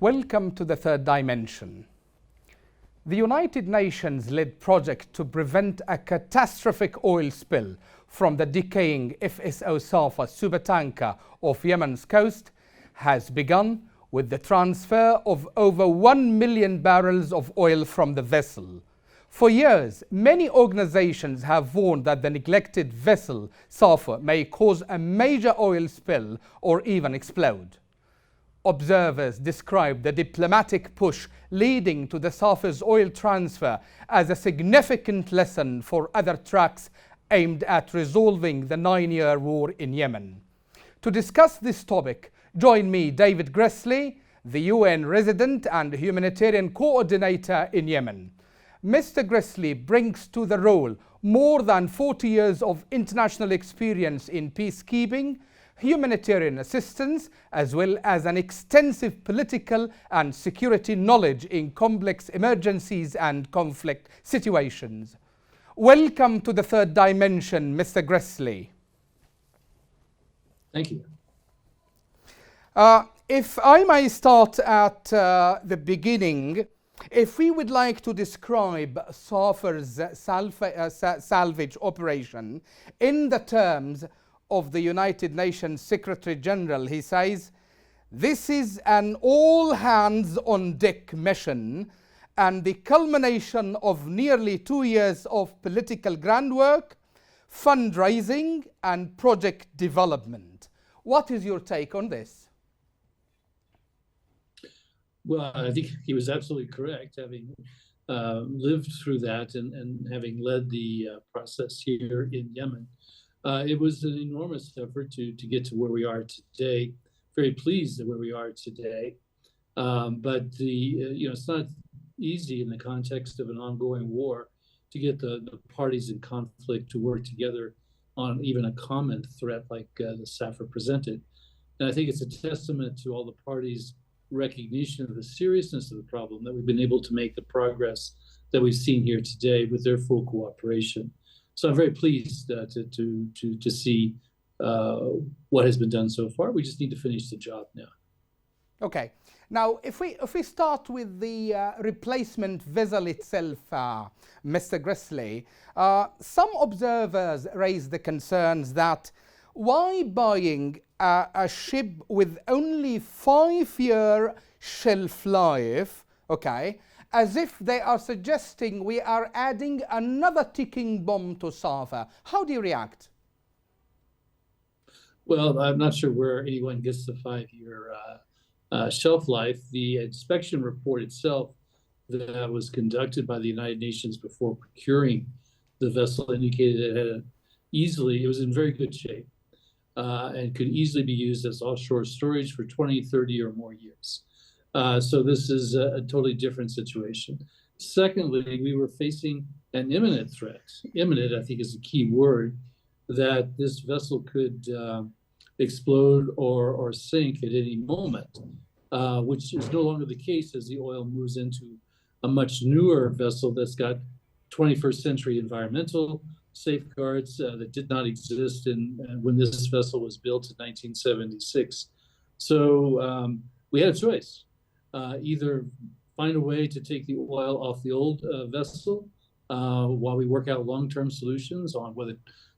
Welcome to the third dimension. The United Nations-led project to prevent a catastrophic oil spill from the decaying FSO Safa supertanker off Yemen's coast has begun with the transfer of over 1 million barrels of oil from the vessel. For years, many organizations have warned that the neglected vessel Safa may cause a major oil spill or even explode. Observers describe the diplomatic push leading to the Safa's oil transfer as a significant lesson for other tracks aimed at resolving the 9-year war in Yemen. To discuss this topic, join me, David Gressley, the UN resident and humanitarian coordinator in Yemen. Mr. Gressley brings to the role more than 40 years of international experience in peacekeeping, humanitarian assistance, as well as an extensive political and security knowledge in complex emergencies and conflict situations. Welcome to the third dimension, Mr. Gressley. Thank you. If I may start at the beginning, if we would like to describe Safa's salvage operation in the terms of the United Nations Secretary General, he says, "This is an all-hands-on-deck mission and the culmination of nearly 2 years of political groundwork, fundraising and project development." What is your take on this? Well, I think he was absolutely correct, having lived through that and having led the process here in Yemen. It was an enormous effort to get to where we are today. Very pleased at where we are today. But it's not easy in the context of an ongoing war to get the parties in conflict to work together on even a common threat like the Safa presented. And I think it's a testament to all the parties' recognition of the seriousness of the problem that we've been able to make the progress that we've seen here today with their full cooperation. So I'm very pleased to see what has been done so far. We just need to finish the job now. Okay. Now, if we start with the replacement vessel itself, Mr. Gressley, some observers raise the concerns that why buying a ship with only 5-year shelf life, okay, as if they are suggesting we are adding another ticking bomb to Safa. How do you react? Well, I'm not sure where anyone gets the 5-year shelf life. The inspection report itself that was conducted by the United Nations before procuring the vessel indicated it was in very good shape and could easily be used as offshore storage for 20, 30 or more years. So this is a totally different situation. Secondly, we were facing an imminent threat. Imminent, I think, is a key word, that this vessel could explode or sink at any moment, which is no longer the case as the oil moves into a much newer vessel that's got 21st century environmental safeguards that did not exist when this vessel was built in 1976. So we had a choice. Either find a way to take the oil off the old vessel while we work out long-term solutions on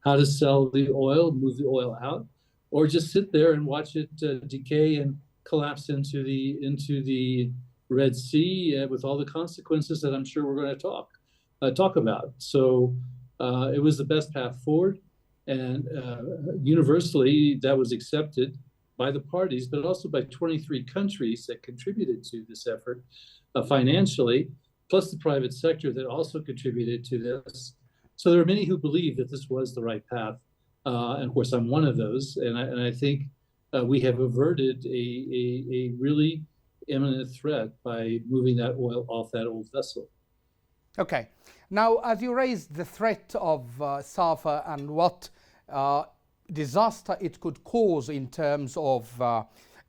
how to sell the oil, move the oil out, or just sit there and watch it decay and collapse into the Red Sea with all the consequences that I'm sure we're going to talk about. So it was the best path forward, and universally that was accepted by the parties, but also by 23 countries that contributed to this effort financially, plus the private sector that also contributed to this. So there are many who believe that this was the right path. And of course, I'm one of those. And I think we have averted a really imminent threat by moving that oil off that old vessel. Okay. Now, as you raised the threat of Safa and what disaster it could cause in terms of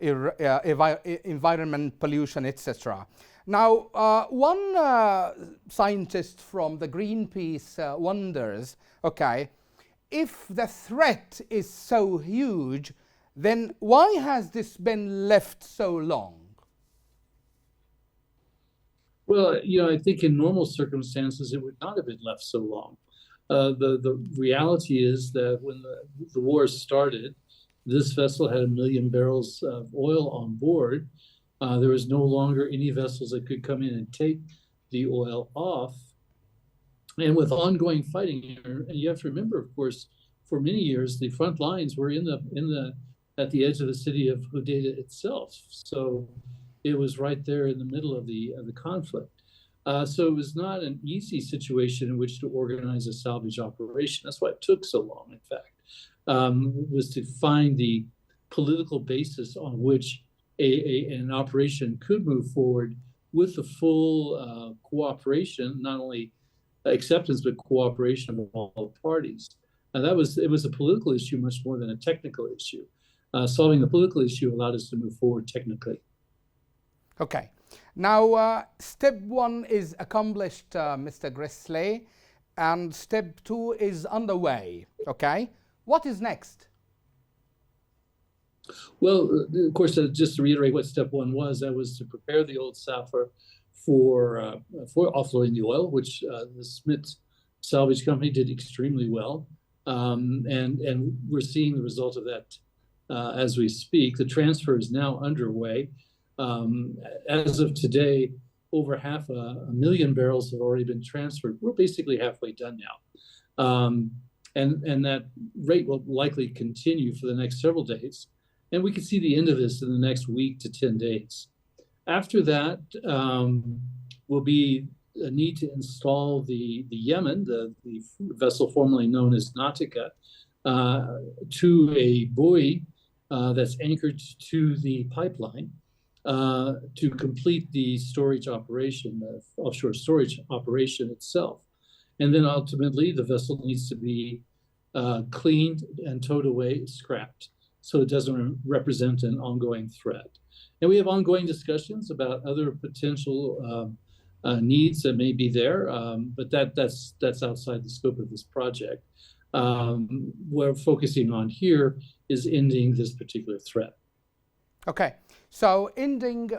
environment, pollution, etc. Now, one scientist from the Greenpeace wonders, okay, if the threat is so huge, then why has this been left so long? Well, I think in normal circumstances, it would not have been left so long. The reality is that when the war started, this vessel had 1 million barrels of oil on board. There was no longer any vessels that could come in and take the oil off. And with ongoing fighting, and you have to remember, of course, for many years, the front lines were at the edge of the city of Hodeidah itself. So it was right there in the middle of the conflict. So it was not an easy situation in which to organize a salvage operation. That's why it took so long, in fact, was to find the political basis on which an operation could move forward with the full cooperation, not only acceptance, but cooperation of all parties. And it was a political issue much more than a technical issue. Solving the political issue allowed us to move forward technically. Okay. Now, step 1 is accomplished, Mr. Grisly, and step 2 is underway. Okay. What is next? Well, of course, just to reiterate what step 1 was, that was to prepare the old Sapphire for offloading the oil, which the Smith Salvage Company did extremely well. And we're seeing the result of that as we speak. The transfer is now underway. As of today, over 500,000 barrels have already been transferred. We're basically halfway done now. And that rate will likely continue for the next several days. And we can see the end of this in the next week to 10 days. After that will be a need to install the Yemen, the vessel formerly known as Nautica, to a buoy that's anchored to the pipeline to complete the storage operation, the offshore storage operation itself. And then ultimately, the vessel needs to be cleaned and towed away, scrapped, so it doesn't represent an ongoing threat. And we have ongoing discussions about other potential needs that may be there, but that's outside the scope of this project. What we're focusing on here is ending this particular threat. Okay, so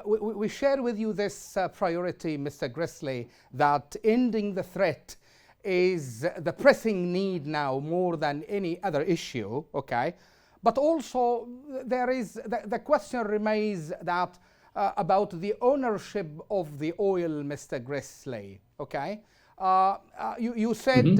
we share with you this priority, Mr. Grisly, that ending the threat is the pressing need now more than any other issue, okay? But also there is, the question remains that about the ownership of the oil, Mr. Grisly, okay? You said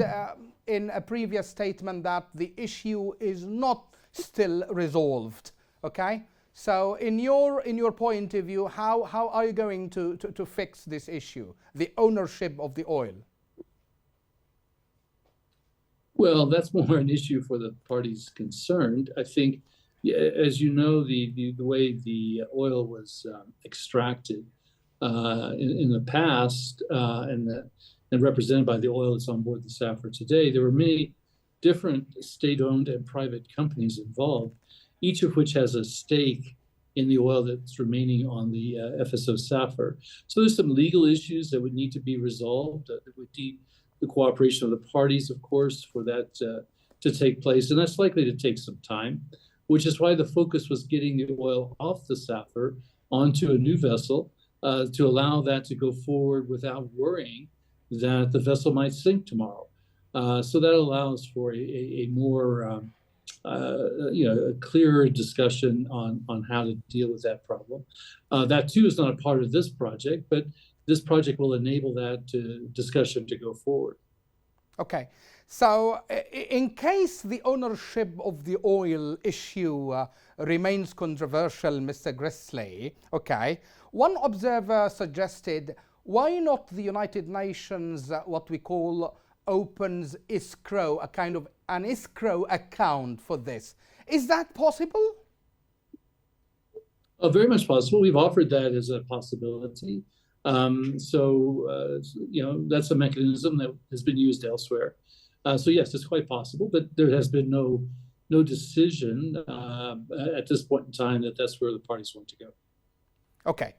in a previous statement that the issue is not still resolved, okay? So in your point of view, how are you going to fix this issue, the ownership of the oil? Well, that's more an issue for the parties concerned. I think, as you know, the way the oil was extracted in the past and represented by the oil that's on board the Sapphire today, there were many different state-owned and private companies involved, each of which has a stake in the oil that's remaining on the FSO Sapphire. So there's some legal issues that would need to be resolved, that would need the cooperation of the parties, of course, for that to take place. And that's likely to take some time, which is why the focus was getting the oil off the Sapphire onto a new vessel to allow that to go forward without worrying that the vessel might sink tomorrow. So that allows for a more a clearer discussion on how to deal with that problem. That too is not a part of this project, but this project will enable that discussion to go forward. Okay, so in case the ownership of the oil issue remains controversial, Mr. Grisly, okay, one observer suggested, why not the United Nations, what we call opens escrow, a kind of an escrow account for this? Is that possible? Very much possible. We've offered that as a possibility. That's a mechanism that has been used elsewhere. So yes, it's quite possible, but there has been no decision at this point in time that that's where the parties want to go. Okay.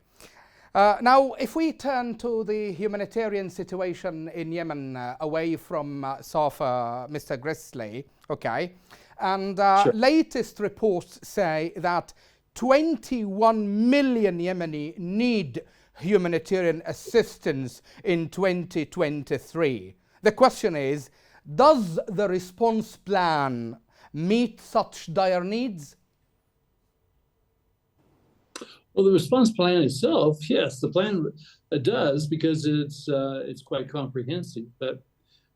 Now, if we turn to the humanitarian situation in Yemen, away from Safa, Mr. Grisly, okay, and Sure. Latest reports say that 21 million Yemeni need humanitarian assistance in 2023. The question is, does the response plan meet such dire needs? Well, the response plan itself, yes, the plan does, because it's quite comprehensive. But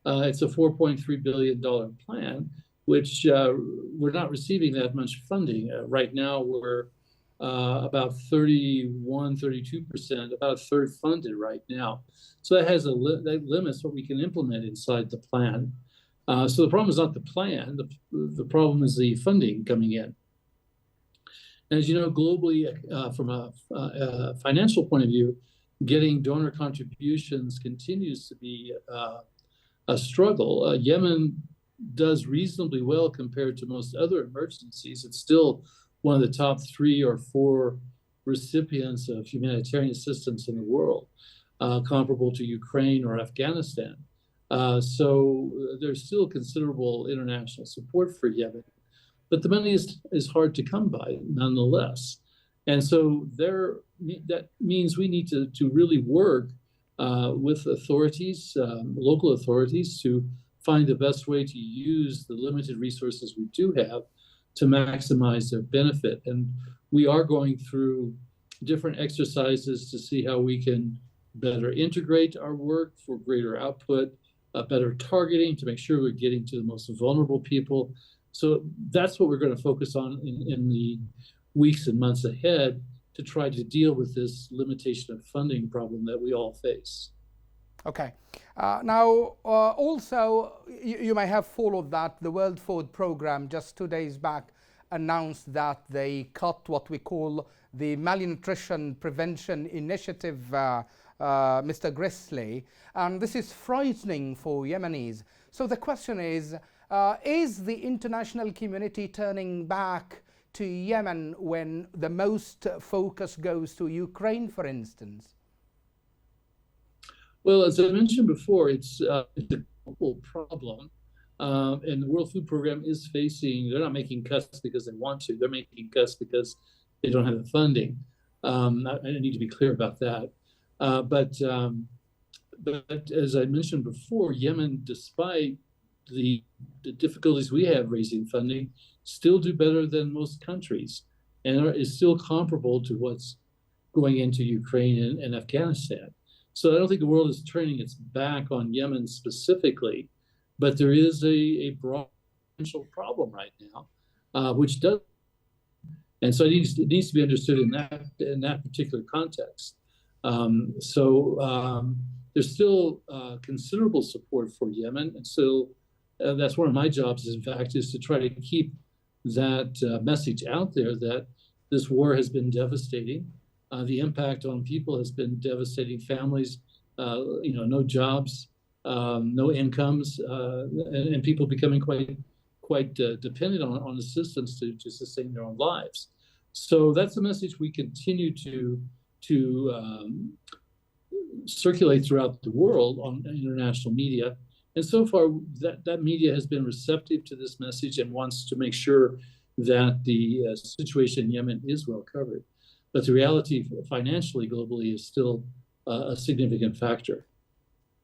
it's a $4.3 billion plan, which we're not receiving that much funding. Right now, we're about 32%, about a third funded right now. So that has that limits what we can implement inside the plan. So the problem is not the plan. The problem is the funding coming in. And as you know, globally, from a financial point of view, getting donor contributions continues to be a struggle. Yemen does reasonably well compared to most other emergencies. It's still one of the top 3 or 4 recipients of humanitarian assistance in the world, comparable to Ukraine or Afghanistan. So there's still considerable international support for Yemen, but the money is hard to come by nonetheless. And so that means we need to really work with authorities, local authorities, to find the best way to use the limited resources we do have to maximize their benefit. And we are going through different exercises to see how we can better integrate our work for greater output, better targeting to make sure we're getting to the most vulnerable people. So that's what we're going to focus on in the weeks and months ahead to try to deal with this limitation of funding problem that we all face. Okay. Now, also, you may have followed that the World Food Programme just 2 days back announced that they cut what we call the Malnutrition Prevention Initiative, Mr. Grisly, and this is frightening for Yemenis. So the question is the international community turning back to Yemen when the most focus goes to Ukraine, for instance? Well, as I mentioned before, it's a global problem. And the World Food Programme is they're not making cuts because they want to, they're making cuts because they don't have the funding. I need to be clear about that. But as I mentioned before, Yemen, despite the difficulties we have raising funding, still do better than most countries, and is still comparable to what's going into Ukraine and Afghanistan. So I don't think the world is turning its back on Yemen specifically, but there is a broad potential problem right now, which does, and so it needs to be understood in that particular context. There's still considerable support for Yemen, and so that's one of my jobs, in fact, is to try to keep that message out there that this war has been devastating. The impact on people has been devastating. Families, no jobs, no incomes, and people becoming quite dependent on assistance to sustain their own lives. So that's a message we continue to circulate throughout the world on international media. And so far, that media has been receptive to this message and wants to make sure that the situation in Yemen is well covered. But the reality financially, globally, is still a significant factor.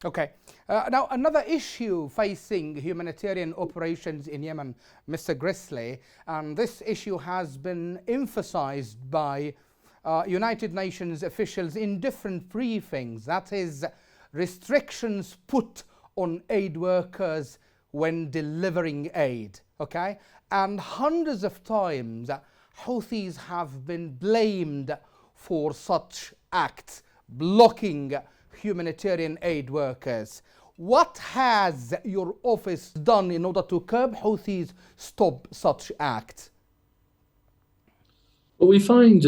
Okay. Now, another issue facing humanitarian operations in Yemen, Mr. Grisly, and this issue has been emphasized by United Nations officials in different briefings. That is, restrictions put on aid workers when delivering aid. Okay? And hundreds of times, Houthis have been blamed for such acts, blocking humanitarian aid workers. What has your office done in order to curb Houthis stop such acts? Well, we find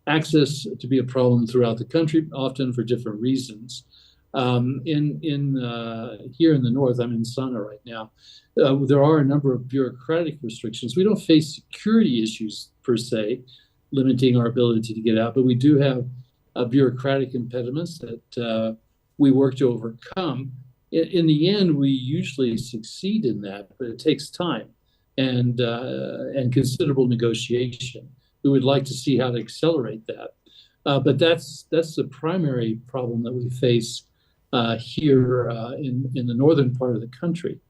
access to be a problem throughout the country, often for different reasons. Here in the north, I'm in Sana'a right now, there are a number of bureaucratic restrictions. We don't face security issues per se, limiting our ability to get out, but we do have bureaucratic impediments that we work to overcome. In the end, we usually succeed in that, but it takes time and considerable negotiation. We would like to see how to accelerate that. But that's the primary problem that we face here in the northern part of the country.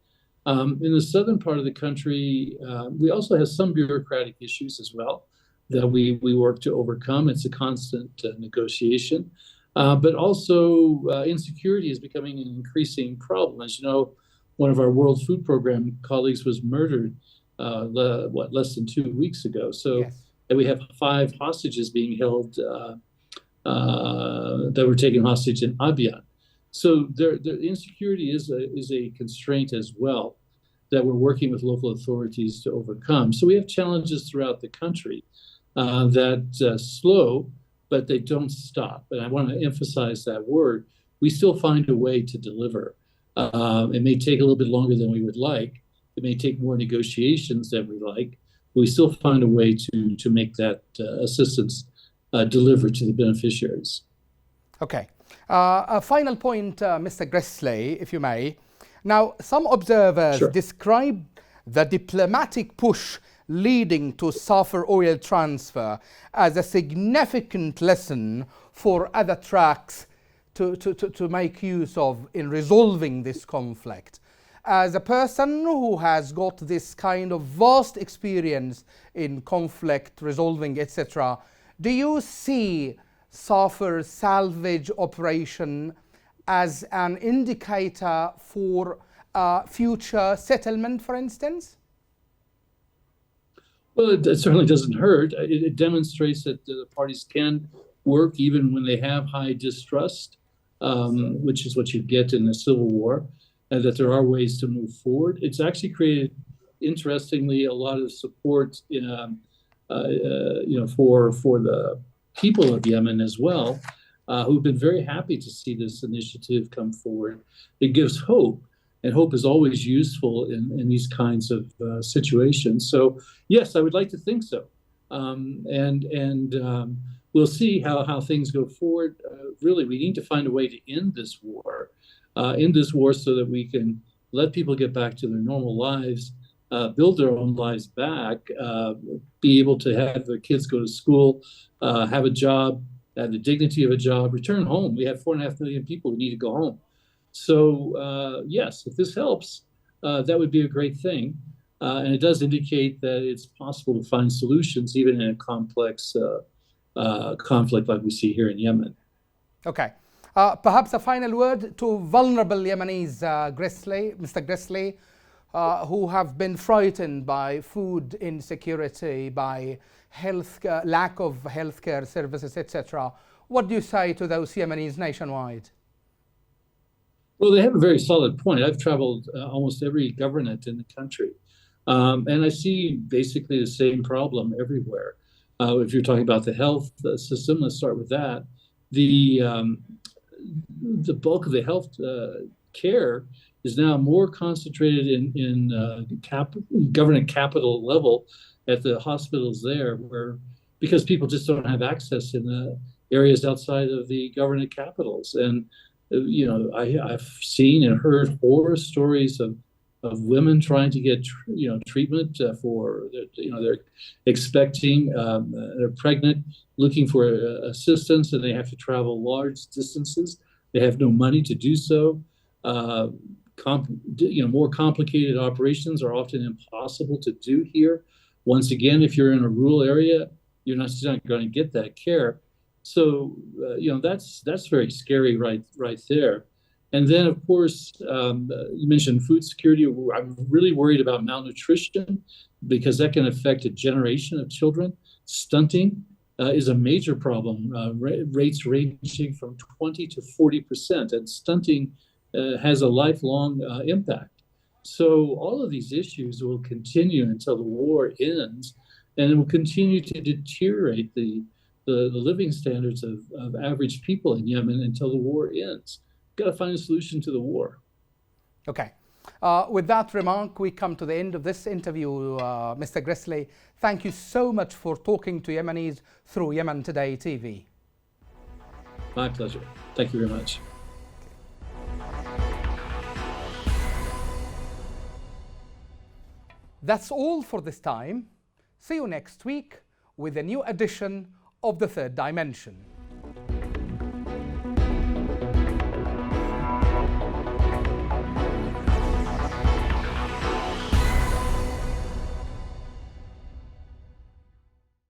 In the southern part of the country, we also have some bureaucratic issues as well that we work to overcome. It's a constant negotiation. But also insecurity is becoming an increasing problem. As you know, one of our World Food Program colleagues was murdered, less than 2 weeks ago. So yes. And we have 5 hostages being held that were taken hostage in Abyan. So the insecurity is a constraint as well that we're working with local authorities to overcome. So we have challenges throughout the country that slow, but they don't stop. And I want to emphasize that word. We still find a way to deliver. It may take a little bit longer than we would like. It may take more negotiations than we like. But we still find a way to make that assistance delivered to the beneficiaries. Okay. A final point, Mr. Gressley, if you may. Now, some observers Sure. describe the diplomatic push leading to sulfur oil transfer as a significant lesson for other tracks to make use of in resolving this conflict. As a person who has got this kind of vast experience in conflict resolving, etc., do you see sulfur salvage operation as an indicator for future settlement, for instance? Well, it certainly doesn't hurt. It demonstrates that the parties can work even when they have high distrust, which is what you get in a civil war, and that there are ways to move forward. It's actually created, interestingly, a lot of support in, for the people of Yemen as well, who've been very happy to see this initiative come forward. It gives hope. And hope is always useful in these kinds of situations. So yes, I would like to think so. We'll see how things go forward. Really, we need to find a way to end this war so that we can let people get back to their normal lives, build their own lives back, be able to have their kids go to school, have a job, have the dignity of a job, return home. We have 4.5 million people who need to go home. So yes, if this helps, that would be a great thing. And it does indicate that it's possible to find solutions even in a complex conflict like we see here in Yemen. Okay. Perhaps a final word to vulnerable Yemenis, Mr. Gressley, who have been frightened by food insecurity, by lack of healthcare services, etc. What do you say to those Yemenis nationwide? Well, they have a very solid point. I've traveled almost every governorate in the country, and I see basically the same problem everywhere. If you're talking about the health system, let's start with that. The bulk of the health care is now more concentrated in government capital level at the hospitals there, because people just don't have access in the areas outside of the government capitals. And I've seen and heard horror stories of women trying to get treatment for they're expecting, they're pregnant, looking for assistance, and they have to travel large distances. They have no money to do so. More complicated operations are often impossible to do here. Once again, if you're in a rural area, you're not going to get that care. So that's very scary right there. And then, of course, you mentioned food security. I'm really worried about malnutrition because that can affect a generation of children. Stunting is a major problem, rates ranging from 20 to 40%, and stunting has a lifelong impact. So all of these issues will continue until the war ends, and it will continue to deteriorate the living standards of average people in Yemen until the war ends. Got to find a solution to the war. Okay. With that remark, we come to the end of this interview, Mr. Gressley. Thank you so much for talking to Yemenis through Yemen Today TV. My pleasure. Thank you very much. That's all for this time. See you next week with a new edition of The Third Dimension.